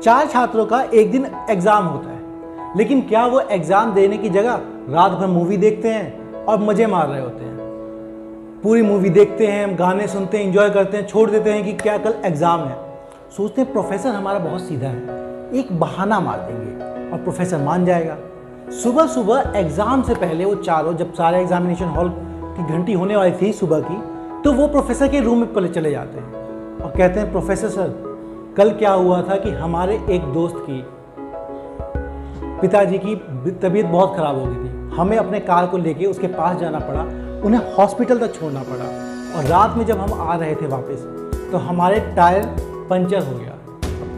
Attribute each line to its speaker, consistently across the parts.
Speaker 1: 4 छात्रों का एक दिन एग्जाम होता है, लेकिन क्या वो एग्जाम देने की जगह रात भर मूवी देखते हैं और मजे मार रहे होते हैं। पूरी मूवी देखते हैं, गाने सुनते हैं, एंजॉय करते हैं, छोड़ देते हैं कि क्या कल एग्जाम है। सोचते हैं प्रोफेसर हमारा बहुत सीधा है, एक बहाना मार देंगे और प्रोफेसर मान जाएगा। सुबह सुबह एग्जाम से पहले वो चारों, जब सारे एग्जामिनेशन हॉल की घंटी होने वाली थी सुबह की, तो वो प्रोफेसर के रूम में पहले चले जाते हैं और कहते हैं प्रोफेसर सर, कल क्या हुआ था कि हमारे एक दोस्त की पिताजी की तबीयत बहुत ख़राब हो गई थी, हमें अपने कार को लेके उसके पास जाना पड़ा, उन्हें हॉस्पिटल तक छोड़ना पड़ा, और रात में जब हम आ रहे थे वापस तो हमारे टायर पंचर हो गया।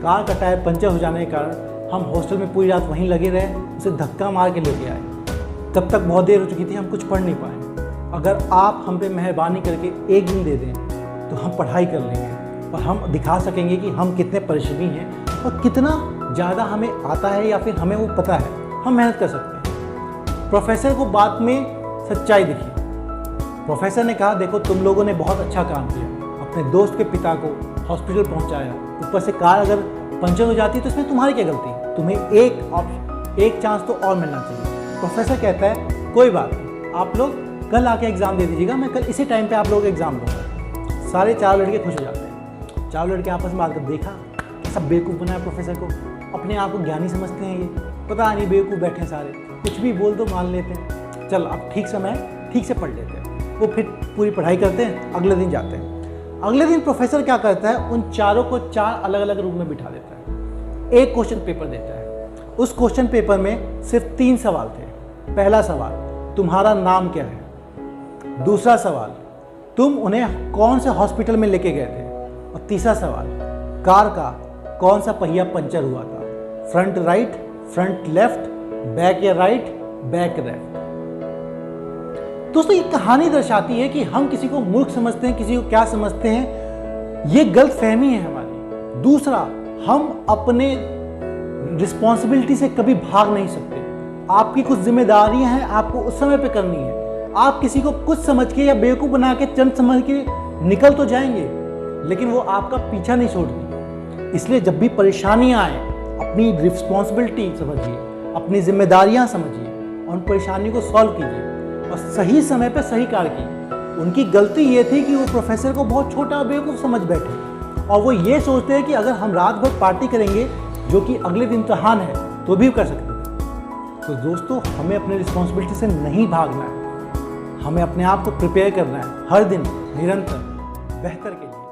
Speaker 1: कार का टायर पंचर हो जाने के कारण हम हॉस्टल में पूरी रात वहीं लगे रहे, उसे धक्का मार के लेके आए। तब तक बहुत देर हो चुकी थी, हम कुछ पढ़ नहीं पाए। अगर आप हम पे मेहरबानी करके एक दिन दे दें तो हम पढ़ाई कर लेंगे और हम दिखा सकेंगे कि हम कितने परिश्रमी हैं और कितना ज़्यादा हमें आता है या फिर हमें वो पता है, हम मेहनत कर सकते हैं। प्रोफेसर को बात में सच्चाई दिखी। प्रोफेसर ने कहा देखो तुम लोगों ने बहुत अच्छा काम किया, अपने दोस्त के पिता को हॉस्पिटल पहुंचाया, ऊपर से कार अगर पंचर हो जाती तो इसमें तुम्हारी क्या गलती, तुम्हें एक चांस तो और मिलना चाहिए। प्रोफेसर कहता है कोई बात नहीं, आप लोग कल आके एग्ज़ाम दे दीजिएगा, मैं कल इसी टाइम पे आप लोगों को एग्ज़ाम दूँगा। सारे 4 लड़के खुश हो जाते हैं। 4 लड़के आपस में आकर देखा सब बेवकूफ़ बनाया प्रोफेसर को, अपने आप को ज्ञानी समझते हैं, ये पता नहीं बेवकूफ़ बैठे हैं सारे, कुछ भी बोल दो मान लेते हैं, चल अब ठीक समय ठीक से पढ़ लेते हैं। वो फिर पूरी पढ़ाई करते हैं, अगले दिन जाते हैं। अगले दिन प्रोफेसर क्या करता है, उन चारों को 4 अलग अलग रूम में बिठा देता है, एक क्वेश्चन पेपर देता है। उस क्वेश्चन पेपर में सिर्फ 3 सवाल थे। पहला सवाल, तुम्हारा नाम क्या है? दूसरा सवाल, तुम उन्हें कौन से हॉस्पिटल में लेके गए थे? और तीसरा सवाल, कार का कौन सा पहिया पंचर हुआ था? Front right, front left, back या राइट, बैक लेफ्ट। दोस्तों ये कहानी दर्शाती है कि हम किसी को मूर्ख समझते हैं, किसी को क्या समझते हैं, ये गलत फहमी है हमारी। दूसरा, हम अपने रिस्पॉन्सिबिलिटी से कभी भाग नहीं सकते। आपकी कुछ जिम्मेदारियां हैं, आपको उस समय पे करनी है। आप किसी को कुछ समझ के या बेवकूफ़ बना के चंद समझ के निकल तो जाएंगे, लेकिन वो आपका पीछा नहीं छोड़ती। इसलिए जब भी परेशानियां आए, अपनी रिस्पॉन्सिबिलिटी समझिए, अपनी जिम्मेदारियां समझिए और उन परेशानियों को सॉल्व कीजिए और सही समय पर सही कार्य कीजिए। उनकी गलती ये थी कि वो प्रोफेसर को बहुत छोटा और बेवकूफ़ समझ बैठे और वो ये सोचते हैं कि अगर हम रात भर पार्टी करेंगे, जो कि अगले दिन इम्तहान है, तो भी कर सकते हैं। तो दोस्तों हमें अपने रिस्पॉन्सिबिलिटी से नहीं भागना है, हमें अपने आप को प्रिपेयर करना है हर दिन निरंतर बेहतर के लिए।